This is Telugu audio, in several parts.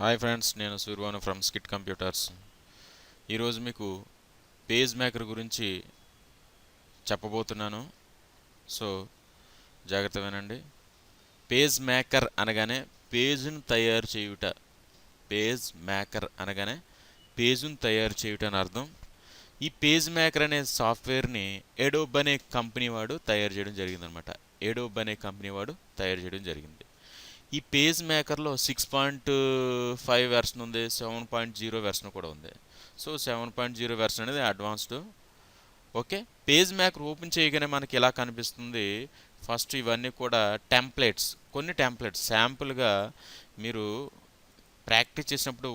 హాయ్ ఫ్రెండ్స్, నేను సూర్వాను ఫ్రమ్ స్కిట్ కంప్యూటర్స్. ఈరోజు మీకు పేజ్ మేకర్ గురించి చెప్పబోతున్నాను. సో జాగ్రత్త వినండి. పేజ్ మేకర్ అనగానే పేజ్ను తయారు చేయుట. పేజ్ మేకర్ అనగానే పేజ్ను తయారు చేయుట అని అర్థం. ఈ పేజ్ మేకర్ అనే సాఫ్ట్వేర్ని ఎడోబ్ అనే కంపెనీ వాడు తయారు చేయడం జరిగిందనమాట. ఎడోబ్ అనే కంపెనీ వాడు తయారు చేయడం జరిగింది. ఈ పేజ్ మేకర్లో 6.5 వెర్షన్ ఉంది, 7.0 వెర్షన్ కూడా ఉంది. సో 7.0 వెర్షన్ అనేది advanced. Okay, page maker open చేయగానే మనకి ఎలా కనిపిస్తుంది? ఫస్ట్ ఇవన్నీ కూడా టెంప్లెట్స్, కొన్ని టెంప్లెట్స్ శాంపుల్గా మీరు ప్రాక్టీస్ చేసినప్పుడు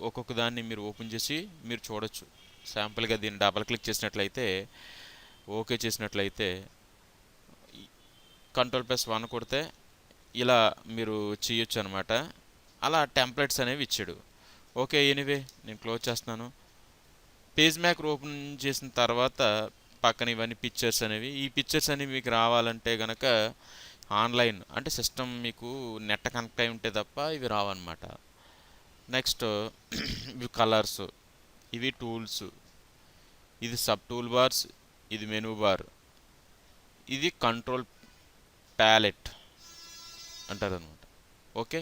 ఒక్కొక్క దాన్ని మీరు ఓపెన్ చేసి మీరు చూడొచ్చు. శాంపుల్గా దీన్ని డబల్ క్లిక్ చేసినట్లయితే, ఓకే చేసినట్లయితే, Ctrl+1 కొడితే ఇలా మీరు చేయొచ్చు అనమాట. అలా టెంప్లెట్స్ అనేవి ఇచ్చాడు. ఓకే, ఎనీవే నేను క్లోజ్ చేస్తున్నాను. పేజ్ మేకర్ ఓపెన్ చేసిన తర్వాత పక్కన ఇవన్నీ పిక్చర్స్ అనేవి, ఈ పిక్చర్స్ అనేవి మీకు రావాలంటే కనుక ఆన్లైన్ అంటే సిస్టమ్ మీకు నెట్ కనెక్ట్ అయి ఉంటే తప్ప ఇవి రావన్నమాట. నెక్స్ట్ ఇవి కలర్స్, ఇవి టూల్స్, ఇది సబ్ టూల్ బార్స్, ఇది మెనూ బార్, ఇది కంట్రోల్ ప్యాలెట్ అంటారు అనమాట. ఓకే,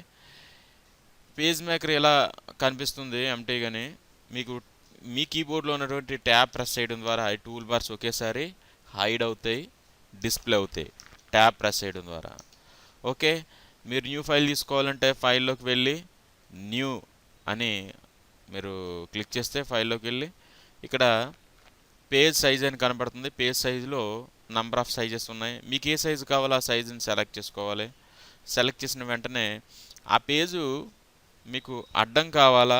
పేజ్ మేకర్ ఎలా కనిపిస్తుంది అంటే కానీ మీకు మీ కీబోర్డ్లో ఉన్నటువంటి ట్యాబ్ ప్రెస్ చేయడం ద్వారా ఈ టూల్ బార్స్ ఒకేసారి హైడ్ అవుతాయి, డిస్ప్లే అవుతాయి ట్యాబ్ ప్రెస్ చేయడం ద్వారా. ఓకే, మీరు న్యూ ఫైల్ తీసుకోవాలంటే ఫైల్లోకి వెళ్ళి న్యూ అని మీరు క్లిక్ చేస్తే ఫైల్లోకి వెళ్ళి ఇక్కడ పేజ్ సైజ్ అని కనబడుతుంది. పేజ్ సైజులో నంబర్ ఆఫ్ సైజెస్ ఉన్నాయి. మీకు ఏ సైజు కావాలో ఆ సైజుని సెలెక్ట్ చేసుకోవాలి. సెలెక్ట్ చేసిన వెంటనే ఆ పేజు మీకు అడ్డం కావాలా,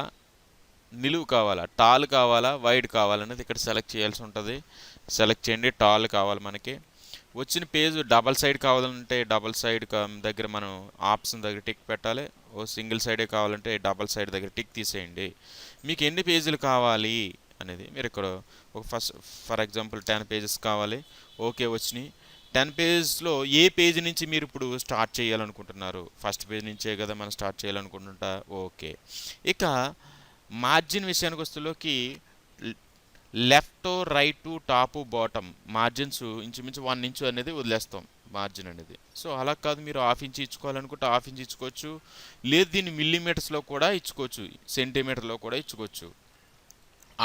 నిలువు కావాలా, టాల్ కావాలా, వైడ్ కావాలనేది ఇక్కడ సెలెక్ట్ చేయాల్సి ఉంటుంది. సెలెక్ట్ చేయండి. టాల్ కావాలి మనకి. వచ్చిన పేజు డబల్ సైడ్ కావాలంటే డబల్ సైడ్ దగ్గర మనం ఆప్షన్ దగ్గర టిక్ పెట్టాలి. ఓ సింగిల్ సైడే కావాలంటే డబల్ సైడ్ దగ్గర టిక్ తీసేయండి. మీకు ఎన్ని పేజీలు కావాలి అనేది మీరు ఇక్కడ ఒక ఫర్ ఎగ్జాంపుల్ 10 పేజెస్ కావాలి. ఓకే వచ్చినాయి. 10 పేజెస్లో ఏ పేజ్ నుంచి మీరు ఇప్పుడు స్టార్ట్ చేయాలనుకుంటున్నారు? ఫస్ట్ పేజ్ నుంచే కదా మనం స్టార్ట్ చేయాలనుకుంటుంటా. ఓకే, ఇక మార్జిన్ విషయానికి వస్తులోకి left, right, top, bottom margins ఇంచుమించు 1 ఇంచు అనేది వదిలేస్తాం మార్జిన్ అనేది. సో అలా కాదు, మీరు హాఫ్ ఇంచ్ ఇచ్చుకోవాలనుకుంటే హాఫ్ ఇంచ్ ఇచ్చుకోవచ్చు, లేదు దీన్ని మిల్లీమీటర్స్లో కూడా ఇచ్చుకోవచ్చు, సెంటీమీటర్లో కూడా ఇచ్చుకోవచ్చు.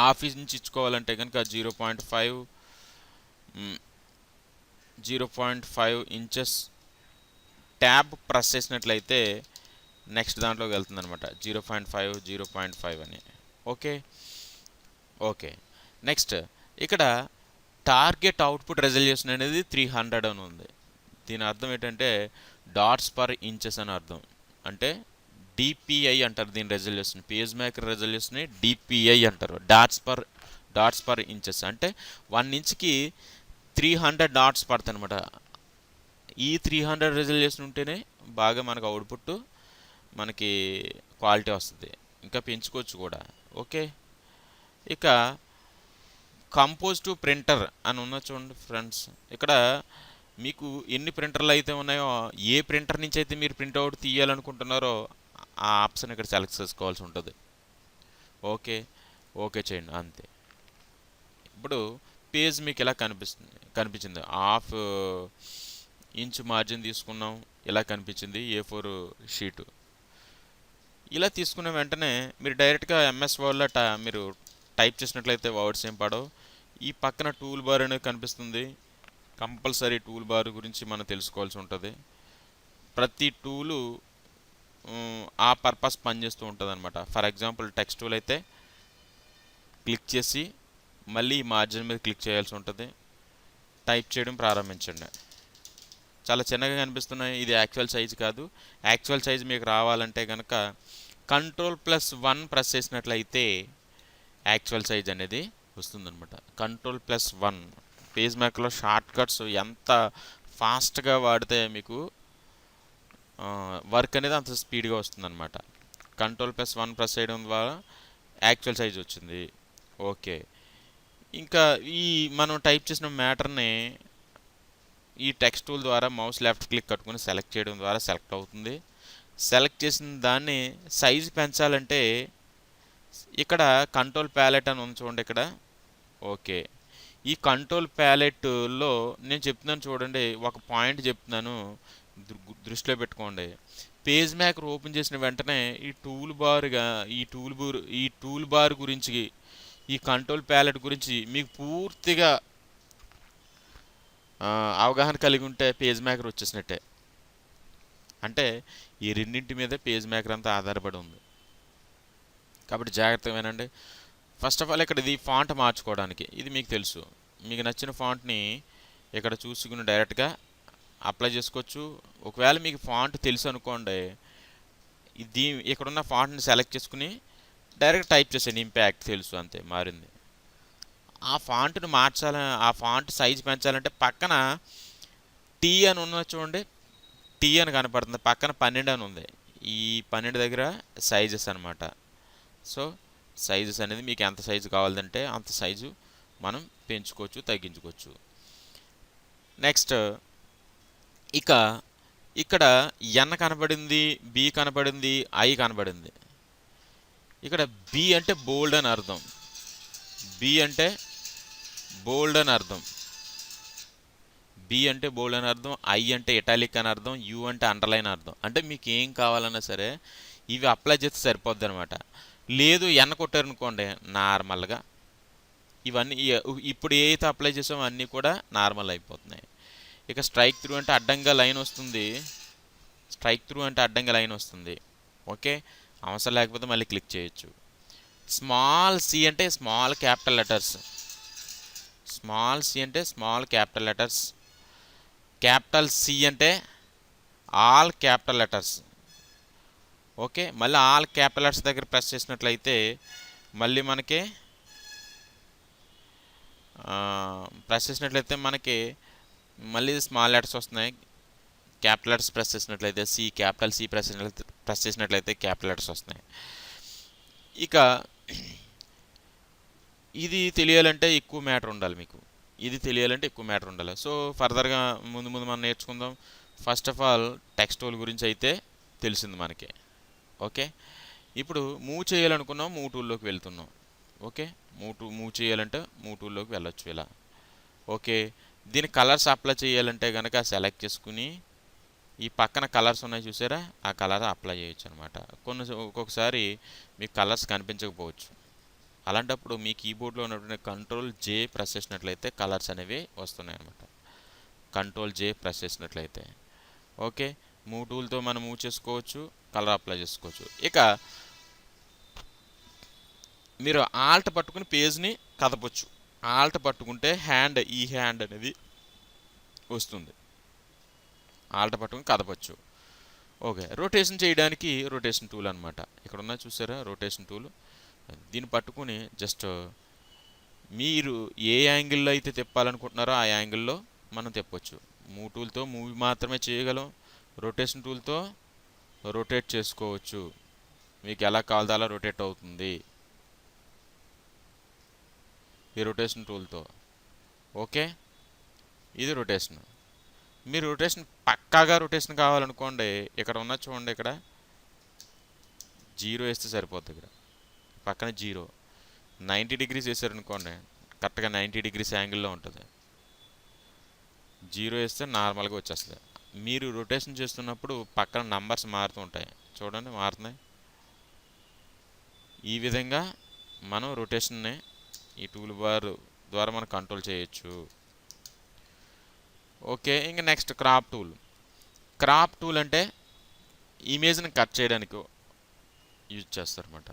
హాఫ్ ఇంచ్ ఇచ్చుకోవాలంటే కనుక 0.5 ఇంచెస్ ట్యాబ్ ప్రెస్ చేసినట్లయితే నెక్స్ట్ దాంట్లోకి వెళ్తుంది అనమాట. 0.5 అని. ఓకే ఓకే నెక్స్ట్ ఇక్కడ టార్గెట్ అవుట్పుట్ రెజల్యూషన్ అనేది 300 అని ఉంది. దీని అర్థం ఏంటంటే డాట్స్ పర్ ఇంచెస్ అని అర్థం. అంటే డిపిఐ అంటారు దీని resolution. Page maker resolution DPI అంటారు. డాట్స్ పర్ ఇంచెస్ అంటే 1 ఇంచ్కి 300 డాట్స్ పడతాయి అనమాట. ఈ 300 రెజల్యూషన్ ఉంటేనే బాగా మనకు అవుట్పుట్ మనకి క్వాలిటీ వస్తుంది. ఇంకా పెంచుకోవచ్చు కూడా. ఓకే, ఇక కంపోజ్ టు ప్రింటర్ అని ఉన్న చూడండి ఫ్రెండ్స్. ఇక్కడ మీకు ఎన్ని ప్రింటర్లు అయితే ఉన్నాయో, ఏ ప్రింటర్ నుంచి అయితే మీరు ప్రింట్అవుట్ తీయాలనుకుంటున్నారో ఆ ఆప్షన్ ఇక్కడ సెలెక్ట్ చేసుకోవాల్సి ఉంటుంది. ఓకే ఓకే చేయండి, అంతే. ఇప్పుడు పేజ్ మీకు ఇలా కనిపించింది. హాఫ్ ఇంచ్ మార్జిన్ తీసుకున్నాం, ఇలా కనిపించింది A4 షీటు. ఇలా తీసుకున్న వెంటనే మీరు డైరెక్ట్గా MS వర్డ్లో మీరు టైప్ చేసినట్లయితే వర్డ్స్ ఏం పడవు. ఈ పక్కన టూల్ బార్ అనేది కనిపిస్తుంది. కంపల్సరీ టూల్ బార్ గురించి మనం తెలుసుకోవాల్సి ఉంటుంది. ప్రతి టూలు ఆ పర్పస్ పనిచేస్తూ ఉంటుంది అనమాట. ఫర్ ఎగ్జాంపుల్ టెక్స్ట్ టూల్ అయితే క్లిక్ చేసి మళ్ళీ మార్జిన్ మీద క్లిక్ చేయాల్సి ఉంటుంది. టైప్ చేయడం ప్రారంభించండి. చాలా చిన్నగా కనిపిస్తున్నాయి, ఇది యాక్చువల్ సైజ్ కాదు. యాక్చువల్ సైజ్ మీకు రావాలంటే కనుక Ctrl+1 ప్రెస్ చేసినట్లయితే యాక్చువల్ సైజ్ అనేది వస్తుందన్నమాట. Ctrl+1 పేజ్ మేకర్లో షార్ట్ కట్స్ ఎంత ఫాస్ట్గా వాడితే మీకు వర్క్ అనేది అంత స్పీడ్గా వస్తుందన్నమాట. Ctrl+1 ప్రెస్ చేయడం ద్వారా యాక్చువల్ సైజ్ వచ్చింది. ఓకే, ఇంకా ఈ మనం టైప్ చేసిన మ్యాటర్ని ఈ టెక్స్ట్ టూల్ ద్వారా మౌస్ లెఫ్ట్ క్లిక్ కట్టుకుని సెలెక్ట్ చేయడం ద్వారా సెలెక్ట్ అవుతుంది. సెలెక్ట్ చేసిన దాన్ని సైజు పెంచాలంటే ఇక్కడ కంట్రోల్ ప్యాలెట్ అని ఉంది చూడండి ఇక్కడ. ఓకే, ఈ కంట్రోల్ ప్యాలెట్లో నేను చెప్తున్నాను చూడండి, ఒక పాయింట్ చెప్తున్నాను, దృష్టిలో పెట్టుకోండి. పేజ్ మేకర్ ఓపెన్ చేసిన వెంటనే ఈ టూల్ బార్ గురించి, ఈ కంట్రోల్ ప్యాలెట్ గురించి మీకు పూర్తిగా అవగాహన కలిగి ఉంటే పేజ్ మేకర్ వచ్చేసినట్టే. అంటే ఈ రెండింటి మీద పేజ్ మేకర్ అంతా ఆధారపడి ఉంది. కాబట్టి జాగ్రత్తగా వినండి. ఫస్ట్ ఆఫ్ ఆల్ ఇక్కడ ఇది ఫాంట్ మార్చుకోవడానికి, ఇది మీకు తెలుసు. మీకు నచ్చిన ఫాంట్ని ఇక్కడ చూసుకుని డైరెక్ట్గా అప్లై చేసుకోవచ్చు. ఒకవేళ మీకు ఫాంట్ తెలుసు అనుకోండి, ఇది ఇక్కడున్న ఫాంట్ని సెలెక్ట్ చేసుకుని డైరెక్ట్ టైప్ చేసేయండి. ఇంపాక్ట్ తెలుసు, అంతే, మారింది. ఆ ఫాంట్ని ఆ ఫాంట్ సైజ్ పెంచాలంటే పక్కన టీ అని ఉన్నది చూడండి, టీ అని కనపడుతుంది, పక్కన 12 అని ఉంది. ఈ 12 దగ్గర సైజెస్ అనమాట. సో సైజెస్ అనేది మీకు ఎంత సైజు కావాలంటే అంత సైజు మనం పెంచుకోవచ్చు, తగ్గించుకోవచ్చు. నెక్స్ట్ ఇక్కడ ఎన్ కనబడింది, బి కనబడింది, ఐ కనబడింది. ఇక్కడ బి అంటే బోల్డ్ అని అర్థం, బి అంటే బోల్డ్ అని అర్థం, బి అంటే బోల్డ్ అని అర్థం, ఐ అంటే ఇటాలిక్ అని అర్థం, యు అంటే అండర్లైన్ అర్థం. అంటే మీకు ఏం కావాలన్నా సరే ఇవి అప్లై చేస్తే సరిపోద్ది అనమాట. లేదు ఎన్న కొట్టారనుకోండి, నార్మల్గా ఇవన్నీ ఇప్పుడు ఏదైతే అప్లై చేసామో అన్నీ కూడా నార్మల్ అయిపోతున్నాయి. ఇక స్ట్రైక్ త్రూ అంటే అడ్డంగా లైన్ వస్తుంది, స్ట్రైక్ త్రూ అంటే అడ్డంగా లైన్ వస్తుంది. ఓకే, అవసరం లేకపోతే మళ్ళీ క్లిక్ చేయొచ్చు. స్మాల్ సి అంటే small capital letters, small C అంటే small capital letters, capital C అంటే ఆల్ క్యాపిటల్ లెటర్స్. ఓకే, మళ్ళీ ఆల్ క్యాపిటల్ లెటర్స్ దగ్గర ప్రెస్ చేసినట్లయితే మళ్ళీ మనకి మళ్ళీ స్మాల్ లెటర్స్ వస్తున్నాయి. క్యాపిటల్ లెటర్స్ ప్రెస్ చేసినట్లయితే క్యాపిటల్ సి ప్రెస్ చేసినట్లయితే క్యాపిటల్ లెటర్స్ వస్తున్నాయి. ఇక ఇది తెలియాలంటే ఎక్కువ మ్యాటర్ ఉండాలి మీకు, ఇది తెలియాలంటే ఎక్కువ మ్యాటర్ ఉండాలి. సో ఫర్దర్గా ముందు మనం నేర్చుకుందాం. First of all text tool గురించి అయితే తెలిసింది మనకి. ఓకే, ఇప్పుడు మూవ్ చేయాలనుకున్నాం, మూవ్ టూల్లోకి వెళ్తున్నాం. ఓకే, మూవ్ చేయాలంటే మూవ్ టూల్లోకి వెళ్ళొచ్చు ఇలా. ఓకే, దీని కలర్స్ అప్లై చేయాలంటే కనుక సెలెక్ట్ చేసుకుని ఈ పక్కన కలర్స్ ఉన్నాయి చూసారా, ఆ కలర్ అప్లై చేయొచ్చు అనమాట. ఒక్కొక్కసారి మీకు కలర్స్ కనిపించకపోవచ్చు, అలాంటప్పుడు మీ కీబోర్డ్లో ఉన్నటువంటి కంట్రోల్ జే ప్రెస్ చేసినట్లయితే కలర్స్ అనేవి వస్తున్నాయి అనమాట. కంట్రోల్ జే ప్రెస్ చేసినట్లయితే ఓకే, మూవ్ టూల్తో మనం మూవ్ చేసుకోవచ్చు, కలర్ అప్లై చేసుకోవచ్చు. ఇక మీరు ఆల్ట్ పట్టుకుని పేజ్ని కదపొచ్చు. ఆల్ట్ పట్టుకుంటే ఈ హ్యాండ్ అనేది వస్తుంది, ఆల్ట్ పట్టుకుని కదపొచ్చు. ఓకే, రొటేషన్ చేయడానికి రొటేషన్ టూల్ అనమాట. ఇక్కడ ఉన్న చూసారా రొటేషన్ టూల్, దీన్ని పట్టుకుని జస్ట్ మీరు ఏ యాంగిల్లో అయితే తిప్పాలనుకుంటున్నారో ఆ యాంగిల్లో మనం తిప్పొచ్చు. మూవ్ టూల్తో మూవ్ మాత్రమే చేయగలం, రొటేషన్ టూల్తో రొటేట్ చేసుకోవచ్చు. మీకు ఎలా కావాలో అలా రొటేట్ అవుతుంది ఈ రొటేషన్ టూల్తో. ఓకే, ఇది రొటేషన్. మీరు రొటేషన్ పక్కాగా రొటేషన్ కావాలనుకోండి, ఇక్కడ ఉన్న చూడండి, ఇక్కడ 0 వేస్తే సరిపోతుంది. ఇక్కడ పక్కన 0, 90 డిగ్రీస్ వేసారనుకోండి, కరెక్ట్గా 90 డిగ్రీస్ యాంగిల్లో ఉంటుంది. 0 వేస్తే నార్మల్గా వచ్చేస్తుంది. మీరు రొటేషన్ చేస్తున్నప్పుడు పక్కన నంబర్స్ మారుతూ ఉంటాయి చూడండి, మారుతున్నాయి. ఈ విధంగా మనం రొటేషన్ని ఈ టూల్ బార్ ద్వారా మనం కంట్రోల్ చేయొచ్చు. ఓకే, ఇంకా next crop tool. Crop tool అంటే ఇమేజ్ని కట్ చేయడానికి యూజ్ చేస్తారన్నమాట.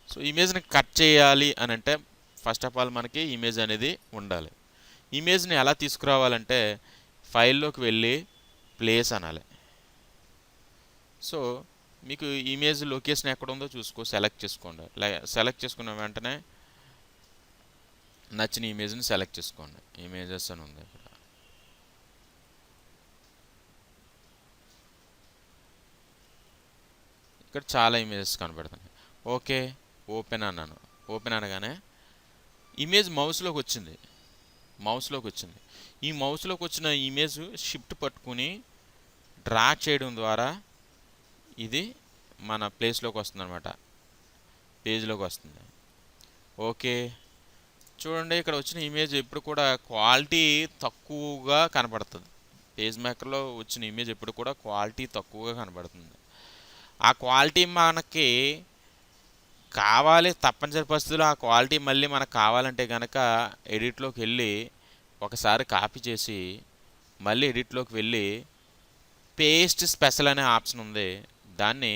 సో ఇమేజ్ని కట్ చేయాలి అని అంటే ఫస్ట్ ఆఫ్ ఆల్ మనకి ఇమేజ్ అనేది ఉండాలి. ఇమేజ్ని ఎలా తీసుకురావాలంటే ఫైల్లోకి వెళ్ళి ప్లేస్ అనాలి. సో మీకు ఇమేజ్ లొకేషన్ ఎక్కడ ఉందో సెలెక్ట్ చేసుకోండి. సెలెక్ట్ చేసుకున్న వెంటనే నచ్చిన ఇమేజ్ని సెలెక్ట్ చేసుకోండి. ఇమేజెస్ అని ఉంది ఇక్కడ. ఇక్కడ చాలా ఇమేజెస్ కనబడుతున్నాయి. ఓకే, ఓపెన్ అన్నాను. ఓపెన్ అనగానే ఇమేజ్ మౌస్లోకి వచ్చింది. ఈ మౌస్లోకి వచ్చిన ఇమేజ్ షిఫ్ట్ పట్టుకుని డ్రాగ్ చేయడం ద్వారా ఇది మన ప్లేస్లోకి వస్తుంది అనమాట, పేజ్లోకి వస్తుంది. ఓకే, చూడండి ఇక్కడ వచ్చిన ఇమేజ్ ఎప్పుడు కూడా క్వాలిటీ తక్కువగా కనపడుతుంది. పేజ్ మేకర్లో వచ్చిన ఇమేజ్ ఎప్పుడు కూడా క్వాలిటీ తక్కువగా కనపడుతుంది. ఆ క్వాలిటీ మనకి కావాలి, తప్పనిసరి పరిస్థితుల్లో ఆ క్వాలిటీ మళ్ళీ మనకు కావాలంటే కనుక ఎడిట్లోకి వెళ్ళి ఒకసారి కాపీ చేసి మళ్ళీ ఎడిట్లోకి వెళ్ళి పేస్ట్ స్పెషల్ అనే ఆప్షన్ ఉంది, దాన్ని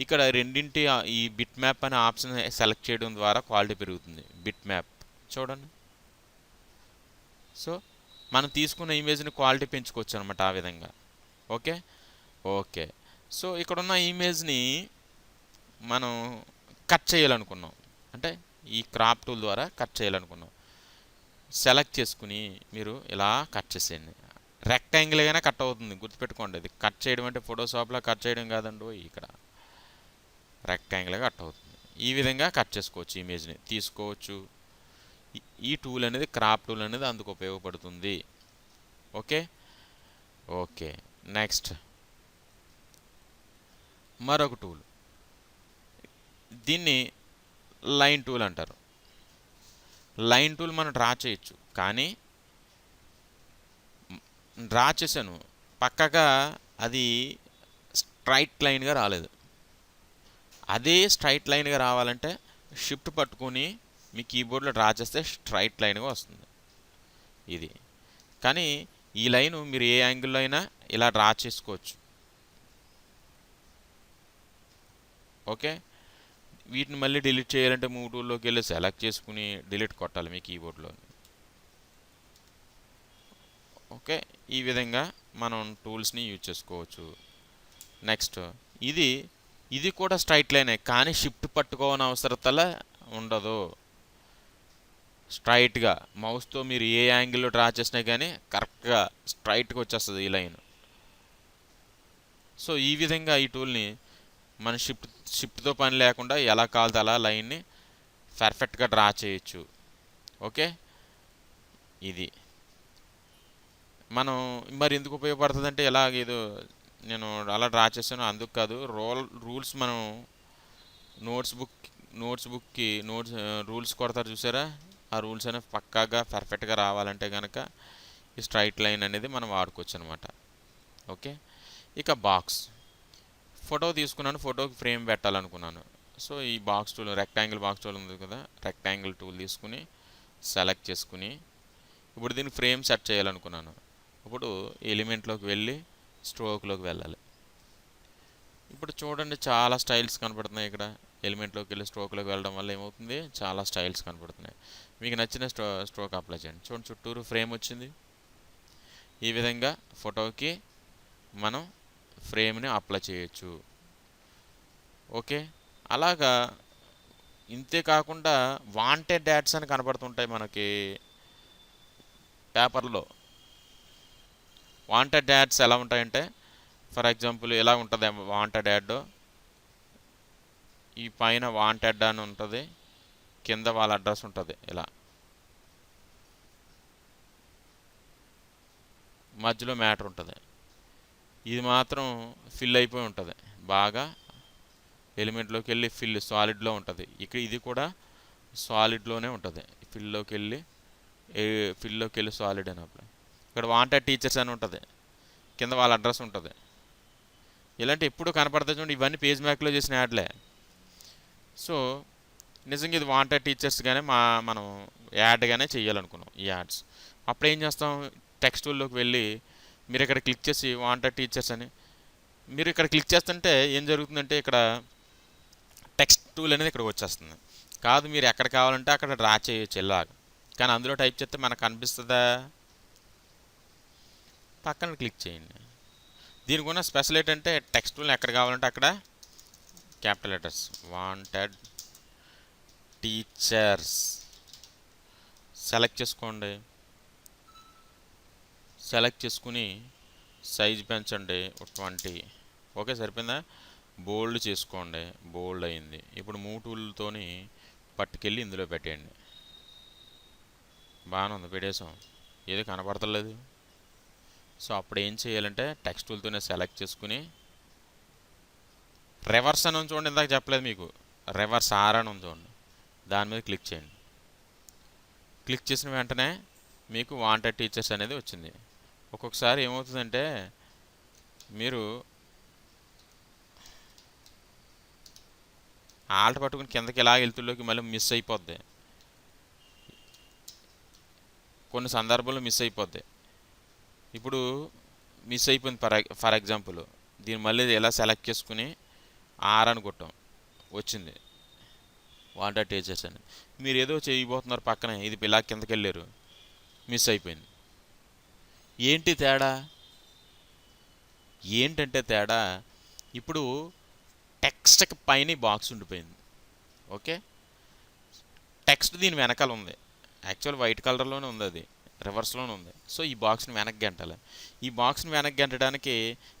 ఇక్కడ రెండింటి ఈ బిట్ మ్యాప్ అనే ఆప్షన్ సెలెక్ట్ చేయడం ద్వారా క్వాలిటీ పెరుగుతుంది. బిట్ మ్యాప్ చూడండి. సో మనం తీసుకున్న ఇమేజ్ని క్వాలిటీ పెంచుకోవచ్చు అనమాట ఆ విధంగా. ఓకే ఓకే సో ఇక్కడున్న ఇమేజ్ని మనం కట్ చేయాలనుకున్నాం, అంటే ఈ క్రాప్ టూల్ ద్వారా కట్ చేయాలనుకున్నాం. సెలెక్ట్ చేసుకుని మీరు ఇలా కట్ చేసేయండి. రెక్టాంగిల్గానే కట్ అవుతుంది, గుర్తుపెట్టుకోండి. ఇది కట్ చేయడం అంటే ఫోటోషాప్లో కట్ చేయడం కాదండి, ఇక్కడ రెక్టాంగిల్గా కట్ అవుతుంది. ఈ విధంగా కట్ చేసుకోవచ్చు, ఇమేజ్ని తీసుకోవచ్చు. ఈ టూల్ అనేది, క్రాప్ టూల్ అనేది అందుకు ఉపయోగపడుతుంది. ఓకే ఓకే నెక్స్ట్ మరొక టూల్, దీన్ని లైన్ టూల్ అంటారు. లైన్ టూల్ మనం డ్రా చేయొచ్చు, కానీ డ్రా చేశాను పక్కగా అది స్ట్రైట్ లైన్గా రాలేదు. అదే స్ట్రైట్ లైన్గా రావాలంటే షిఫ్ట్ పట్టుకొని మీ కీబోర్డ్లో డ్రా చేస్తే స్ట్రైట్ లైన్గా వస్తుంది ఇది. కానీ ఈ లైను మీరు ఏ యాంగిల్లో అయినా ఇలా డ్రా చేసుకోవచ్చు. ఓకే, వీటిని మళ్ళీ డిలీట్ చేయాలంటే మూవ్ టూల్లోకి వెళ్ళి సెలెక్ట్ చేసుకుని డిలీట్ కొట్టాలి మీ కీబోర్డ్లో. ఓకే, ఈ విధంగా మనం టూల్స్ని యూజ్ చేసుకోవచ్చు. నెక్స్ట్ ఇది కూడా స్ట్రైట్ లైనే, కానీ షిఫ్ట్ పట్టుకోవని అవసరతలా ఉండదు. స్ట్రైట్గా మౌస్తో మీరు ఏ యాంగిల్లో డ్రా చేసినా కానీ కరెక్ట్గా స్ట్రైట్గా వచ్చేస్తుంది ఈ లైన్. సో ఈ విధంగా ఈ టూల్ని మన షిఫ్ట్తో పని లేకుండా ఎలా కావాలితే అలా లైన్ని పర్ఫెక్ట్గా డ్రా చేయొచ్చు. ఓకే, ఇది మనం మరి ఎందుకు ఉపయోగపడుతుంది అంటే, ఏదో నేను అలా డ్రా చేశాను అందుకు కాదు. రూల్స్ మనం నోట్స్బుక్కి రూల్స్ కొడతారు చూసారా, ఆ రూల్స్ అనేవి పక్కాగా పర్ఫెక్ట్గా రావాలంటే కనుక ఈ స్ట్రైట్ లైన్ అనేది మనం వాడుకోవచ్చు అనమాట. ఓకే, ఇక బాక్స్, ఫోటో తీసుకున్నాను, ఫోటోకి ఫ్రేమ్ పెట్టాలనుకున్నాను. సో ఈ box tool, rectangle box tool ఉంది కదా, రెక్టాంగిల్ టూల్ తీసుకుని సెలెక్ట్ చేసుకుని ఇప్పుడు దీనికి ఫ్రేమ్ సెట్ చేయాలనుకున్నాను. ఇప్పుడు ఎలిమెంట్లోకి వెళ్ళి స్ట్రోక్లోకి వెళ్ళాలి. ఇప్పుడు చూడండి చాలా స్టైల్స్ కనపడుతున్నాయి ఇక్కడ. ఎలిమెంట్లోకి వెళ్ళి స్ట్రోక్లోకి వెళ్ళడం వల్ల ఏమవుతుంది, చాలా స్టైల్స్ కనపడుతున్నాయి. మీకు నచ్చిన స్ట్రోక్ అప్లై చేయండి. చూడండి చుట్టూరు ఫ్రేమ్ వచ్చింది. ఈ విధంగా ఫోటోకి మనం ఫ్రేమ్ని అప్లై చేయొచ్చు. ఓకే, అలాగా ఇంతే కాకుండా వాంటెడ్ యాడ్స్ అని కనపడుతుంటాయి మనకి పేపర్లో. వాంటెడ్ యాడ్స్ ఎలా ఉంటాయంటే, ఫర్ ఎగ్జాంపుల్ ఎలా ఉంటుంది వాంటెడ్ యాడ్, ఈ పైన వాంటెడ్ అని ఉంటుంది, కింద వాళ్ళ అడ్రస్ ఉంటుంది, ఇలా మధ్యలో మ్యాటర్ ఉంటుంది. ఇది మాత్రం ఫిల్ అయిపోయి ఉంటుంది బాగా, ఎలిమెంట్లోకి వెళ్ళి సాలిడ్లో ఉంటుంది. ఇది కూడా సాలిడ్లోనే ఉంటుంది. ఫిల్లోకి వెళ్ళి సాలిడ్ అయినప్పుడు ఇక్కడ వాంటెడ్ టీచర్స్ అని ఉంటుంది, కింద వాళ్ళ అడ్రస్ ఉంటుంది. ఇలాంటి ఎప్పుడు కనపడతాయి చూడండి, ఇవన్నీ పేజ్ మ్యాక్లో చేసిన యాడ్లే. సో నిజంగా ఇది వాంటెడ్ టీచర్స్గానే మనం యాడ్గానే చేయాలనుకున్నాం ఈ యాడ్స్. అప్పుడు ఏం చేస్తాం, టెక్స్ట్ టూల్లోకి వెళ్ళి మీరు ఇక్కడ క్లిక్ చేసి వాంటెడ్ టీచర్స్ అని మీరు ఇక్కడ క్లిక్ చేస్తుంటే ఏం జరుగుతుందంటే, ఇక్కడ టెక్స్ట్ టూల్ అనేది ఇక్కడికి వచ్చేస్తుంది. కాదు మీరు ఎక్కడ కావాలంటే అక్కడ డ్రా చేయొచ్చు ఇలాగా, కానీ అందులో టైప్ చేస్తే మనకు కనిపిస్తుందా, పక్కన క్లిక్ చేయండి. దీనికి ఉన్న స్పెషల్ ఏంటంటే, టెక్స్ట్ టూల్ ఎక్కడ కావాలంటే అక్కడ capital letters wanted teachers select చేసుకోండి. సెలెక్ట్ చేసుకుని సైజ్ పెంచండి 20. ఓకే, సరిపోయిందా? బోల్డ్ చేసుకోండి, బోల్డ్ అయింది. ఇప్పుడు మూవ్ టూల్తోని పట్టుకెళ్ళి ఇందులో పెట్టేయండి. బాగానే ఉంది, పెట్టేసాం, ఏది కనపడతలేదు. సో అప్పుడు ఏం చేయాలంటే టెక్స్ట్ టూల్తోనే సెలెక్ట్ చేసుకుని రివర్స్ అని ఉంది చూడండి, ఇందాక చెప్పలేదు మీకు, రివర్స్ ఆర్ అని ఉంది చూడండి, దాని మీద క్లిక్ చేయండి. క్లిక్ చేసిన వెంటనే మీకు వాంటెడ్ టీచర్స్ అనేది వచ్చింది. ఒక్కొక్కసారి ఏమవుతుందంటే మీరు ఆల్ట్ పట్టుకుని కిందకి ఇలా వెళ్తుల్లోకి మళ్ళీ మిస్ అయిపోద్ది, కొన్ని సందర్భాల్లో మిస్ అయిపోద్ది. ఇప్పుడు మిస్ అయిపోయింది ఫర్ ఎగ్జాంపుల్, దీన్ని మళ్ళీ ఎలా సెలెక్ట్ చేసుకుని ఆర్ అని కొట్టాం, వచ్చింది వాంటెడ్ టీచర్స్ అని. మీరు ఏదో చేయబోతున్నారు పక్కనే, ఇది ఇలా కిందకి వెళ్ళారు, మిస్ అయిపోయింది. ఏంటి తేడా? ఏంటంటే తేడా, ఇప్పుడు టెక్స్ట్కి పైన బాక్స్ ఉండిపోయింది. ఓకే, టెక్స్ట్ దీని వెనకాల ఉంది, యాక్చువల్ వైట్ కలర్లోనే ఉంది, అది రివర్స్లోనే ఉంది. సో ఈ బాక్స్ని వెనక్కి గంటాలి. ఈ బాక్స్ని వెనక్కి గంటడానికి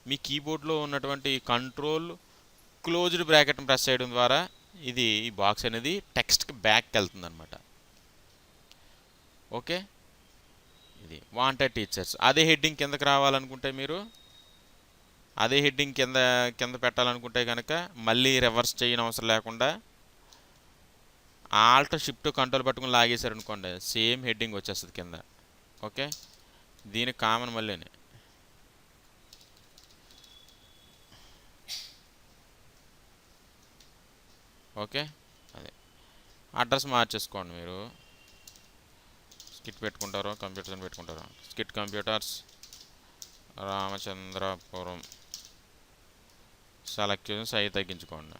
మీ కీబోర్డ్లో ఉన్నటువంటి కంట్రోల్ క్లోజ్డ్ బ్రాకెట్ని ప్రెస్ చేయడం ద్వారా ఇది ఈ బాక్స్ అనేది టెక్స్ట్కి బ్యాక్కి వెళ్తుంది అనమాట. ఓకే, ఇది వాంటెడ్ టీచర్స్. అదే హెడ్డింగ్ కిందకి రావాలనుకుంటే మీరు, అదే హెడ్డింగ్ కింద కింద పెట్టాలనుకుంటే కనుక మళ్ళీ రివర్స్ చేయని అవసరం లేకుండా ఆల్ట్ షిఫ్ట్ కంట్రోల్ పట్టుకుని లాగేశారు అనుకోండి, సేమ్ హెడ్డింగ్ వచ్చేస్తుంది కింద. ఓకే, దీనికి కామన్ మళ్ళీ. ఓకే, అదే అడ్రస్ మార్చేసుకోండి. మీరు స్కిట్ పెట్టుకుంటారో కంప్యూటర్స్ అని పెట్టుకుంటారో, స్కిట్ కంప్యూటర్స్ రామచంద్రపురం సెలెక్ట్ చేసి సైజ్ తగ్గించుకోండి.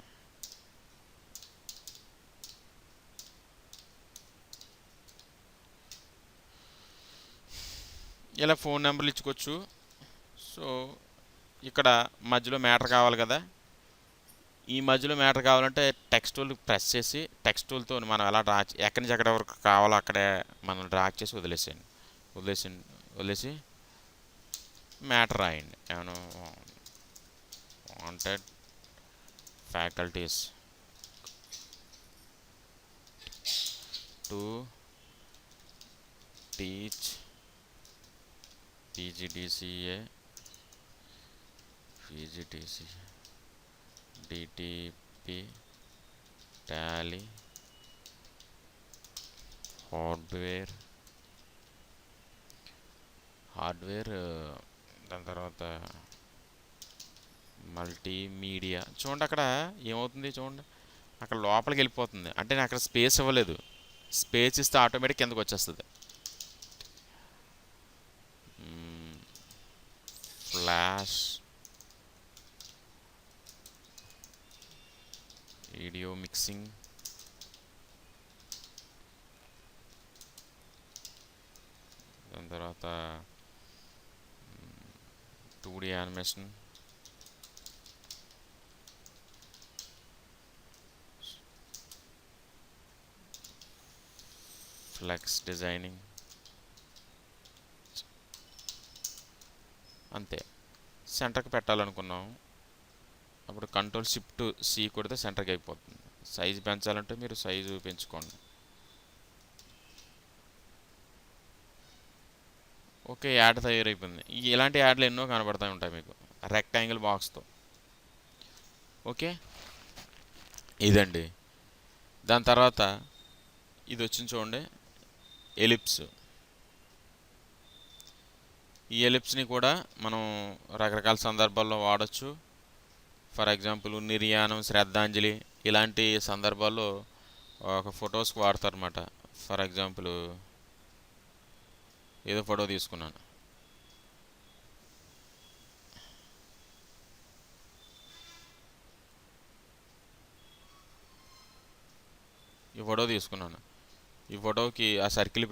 ఇలా ఫోన్ నెంబర్లు ఇచ్చుకోవచ్చు. సో ఇక్కడ మధ్యలో మ్యాటర్ కావాలి కదా, ఈ మధ్యలో మ్యాటర్ కావాలంటే టెక్స్ట్ టూల్ ప్రెస్ చేసి టెక్స్ట్ టూల్తో మనం ఎలా డ్రా, ఎక్కడి నుంచి ఎక్కడ వరకు కావాలో అక్కడే మనం డ్రా చేసి వదిలేసి మ్యాటర్ రాయండి. ఏమన్నా wanted faculties to teach PGDCA DTP Tally hardware దాని తర్వాత మల్టీమీడియా. చూడండి అక్కడ ఏమవుతుంది, చూడండి అక్కడ లోపలికి వెళ్ళిపోతుంది, అంటే నేను అక్కడ స్పేస్ ఇవ్వలేదు. స్పేస్ ఇస్తే ఆటోమేటిక్ కిందకు వచ్చేస్తుంది. ఫ్లాష్ వీడియో మిక్సింగ్, దాని తర్వాత 2D యానిమేషన్, ఫ్లెక్స్ డిజైనింగ్, అంతే. సెంటర్కి పెట్టాలనుకున్నాం, అప్పుడు కంట్రోల్ షిఫ్ట్ సి కొడితే సెంటర్కి అయిపోతుంది. సైజు పెంచాలంటే మీరు సైజు పెంచుకోండి. ఓకే, యాడ్ తయారైపోయింది. ఇలాంటి యాడ్లు ఎన్నో కనబడుతూ ఉంటాయి మీకు రెక్టాంగిల్ బాక్స్తో. ఓకే, ఇదండి. దాని తర్వాత ఇది వచ్చింది చూడండి, ఎలిప్స్. ఈ ఎలిప్స్ని కూడా మనం రకరకాల సందర్భాల్లో వాడచ్చు. ఫర్ ఎగ్జాంపుల్ నిర్యాణం, శ్రద్ధాంజలి ఇలాంటి సందర్భాల్లో ఒక ఫొటోస్కి వాడతారన్నమాట. ఫర్ ఎగ్జాంపుల్ ఏదో ఫోటో తీసుకున్నాను, ఈ ఫోటోకి ఆ సర్కిల్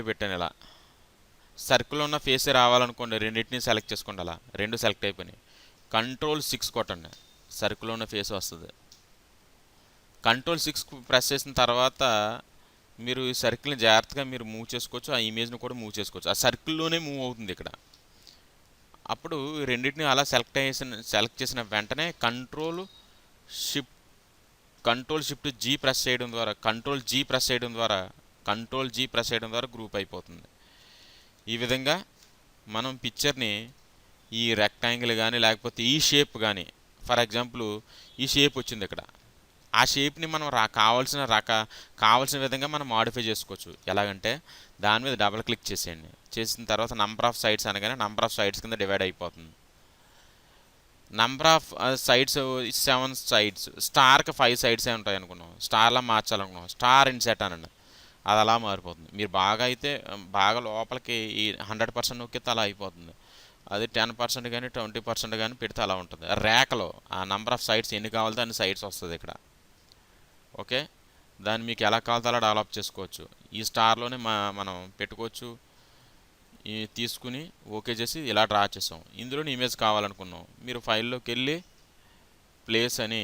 పెట్టాను. ఇలా సర్కిల్ ఉన్న ఫేసే రావాలనుకోండి, రెండింటిని సెలెక్ట్ చేసుకోండి. అలా రెండు సెలెక్ట్ అయిపోయినాయి. కంట్రోల్ 6 కొట్టండి, సర్కిల్ ఉన్న ఫేస్ వస్తుంది. కంట్రోల్ 6 ప్రెస్ చేసిన తర్వాత మీరు ఈ సర్కిల్ని జాగ్రత్తగా మీరు మూవ్ చేసుకోవచ్చు, ఆ ఇమేజ్ని కూడా మూవ్ చేసుకోవచ్చు. ఆ సర్కిల్లోనే మూవ్ అవుతుంది ఇక్కడ. అప్పుడు రెండింటిని అలా సెలెక్ట్ చేసిన వెంటనే కంట్రోల్ షిఫ్ట్ జీ ప్రెస్ చేయడం ద్వారా కంట్రోల్ జీ ప్రెస్ చేయడం ద్వారా గ్రూప్ అయిపోతుంది. ఈ విధంగా మనం పిక్చర్ని ఈ రెక్టాంగిల్ కానీ లేకపోతే ఈ షేప్ కానీ, ఫర్ ఎగ్జాంపుల్ ఈ షేప్ వచ్చింది ఇక్కడ, ఆ షేప్ని మనం కావాల్సిన విధంగా మనం మాడిఫై చేసుకోవచ్చు. ఎలాగంటే దాని మీద డబుల్ క్లిక్ చేసేయండి. చేసిన తర్వాత నంబర్ ఆఫ్ సైడ్స్ అనగానే నంబర్ ఆఫ్ సైడ్స్ కింద డివైడ్ అయిపోతుంది. నంబర్ ఆఫ్ సైడ్స్ 7 సైడ్స్, స్టార్కి 5 సైడ్సే ఉంటాయి అనుకున్నాం, స్టార్లా మార్చాలనుకున్నాం, స్టార్ ఇన్సెట్ అనండి, అది అలా మారిపోతుంది. మీరు బాగా అయితే బాగా లోపలికి ఈ 100% నొక్కితే అలా అయిపోతుంది. అది 10% కానీ 20% కానీ పెడితే అలా ఉంటుంది. రేఖలో ఆ నంబర్ ఆఫ్ సైడ్స్ ఎన్ని కావాలితే అన్ని సైడ్స్ వస్తుంది ఇక్కడ. ఓకే, దాన్ని మీకు ఎలా కావాలో అలా డెవలప్ చేసుకోవచ్చు. ఈ స్టార్లోనే మనం పెట్టుకోవచ్చు. ఈ తీసుకుని ఓకే చేసి ఇలా డ్రా చేసాం. ఇందులోని ఇమేజ్ కావాలనుకున్నాం, మీరు ఫైల్లోకి వెళ్ళి ప్లేస్ అని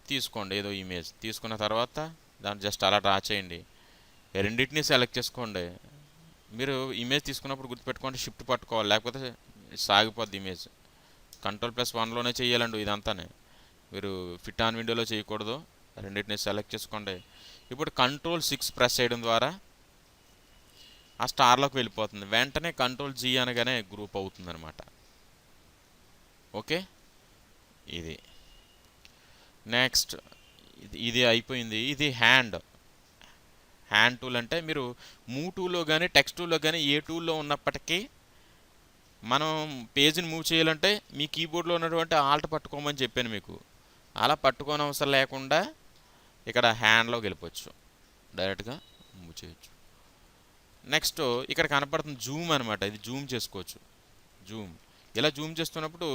తీసుకోండి, ఏదో ఇమేజ్ తీసుకున్న తర్వాత దాన్ని జస్ట్ అలా డ్రా చేయండి. రెండింటిని సెలెక్ట్ చేసుకోండి. మీరు ఇమేజ్ తీసుకున్నప్పుడు గుర్తుపెట్టుకోండి, షిఫ్ట్ పట్టుకోవాలి, లేకపోతే సాగిపోద్ది ఇమేజ్. Ctrl+1లోనే చేయాలండి ఇదంతానే, మీరు ఫిట్ ఆన్ విండోలో చేయకూడదు. రెండింటిని సెలెక్ట్ చేసుకోండి. ఇప్పుడు Ctrl+6 ప్రెస్ చేయడం ద్వారా ఆ స్టార్లోకి వెళ్ళిపోతుంది. వెంటనే Ctrl+G అనగానే గ్రూప్ అవుతుంది అనమాట. ఓకే, ఇది నెక్స్ట్. ఇది అయిపోయింది. ఇది హ్యాండ్ టూల్ అంటే మీరు మూవ్ టూల్లో కానీ టెక్స్ట్ టూల్లో కానీ ఏ టూల్లో ఉన్నప్పటికీ మనం పేజీని మూవ్ చేయాలంటే మీ కీబోర్డ్లో ఉన్నటువంటి ఆల్ట్ పట్టుకోమని చెప్పాను మీకు. అలా పట్టుకోని అవసరం లేకుండా ఇక్కడ హ్యాండ్లోకి వెళ్ళిపోవచ్చు, డైరెక్ట్గా మూవ్ చేయొచ్చు. నెక్స్ట్ ఇక్కడ కనపడుతుంది జూమ్ అనమాట, ఇది జూమ్ చేసుకోవచ్చు. జూమ్ ఇలా జూమ్ చేస్తున్నప్పుడు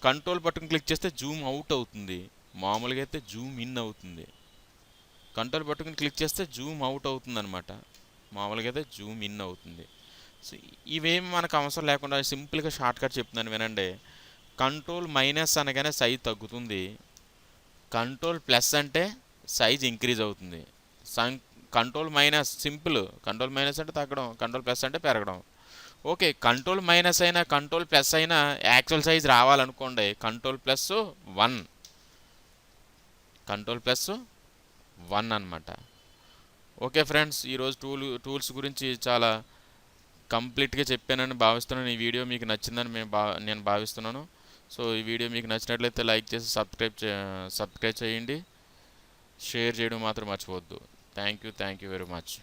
కంట్రోల్ బటన్ క్లిక్ చేస్తే జూమ్ అవుట్ అవుతుంది, మామూలుగా అయితే జూమ్ ఇన్ అవుతుంది. కంట్రోల్ బటన్ క్లిక్ చేస్తే జూమ్ అవుట్ అవుతుంది అనమాట, మామూలుగా అయితే జూమ్ ఇన్ అవుతుంది. సో ఇవేమి మనకు అవసరం లేకుండా సింపుల్గా షార్ట్కట్ చెప్తున్నాను వినండి. Ctrl- అనగానే సైజ్ తగ్గుతుంది, Ctrl+ అంటే సైజ్ ఇంక్రీజ్ అవుతుంది. Ctrl- సింపుల్, Ctrl- అంటే తగ్గడం, Ctrl+ అంటే పెరగడం. ఓకే, Ctrl- అయినా Ctrl+ అయినా యాక్చువల్ సైజ్ రావాలనుకోండి Ctrl+1, Ctrl+1 అనమాట. ఓకే ఫ్రెండ్స్, ఈరోజు టూల్స్ గురించి చాలా కంప్లీట్గా చెప్పానని భావిస్తున్నాను. ఈ వీడియో మీకు నచ్చిందని నేను భావిస్తున్నాను. సో ఈ వీడియో మీకు నచ్చినట్లయితే లైక్ చేసి సబ్స్క్రైబ్ చేయండి, షేర్ చేయడం మాత్రం మర్చిపోవద్దు. Thank you very much.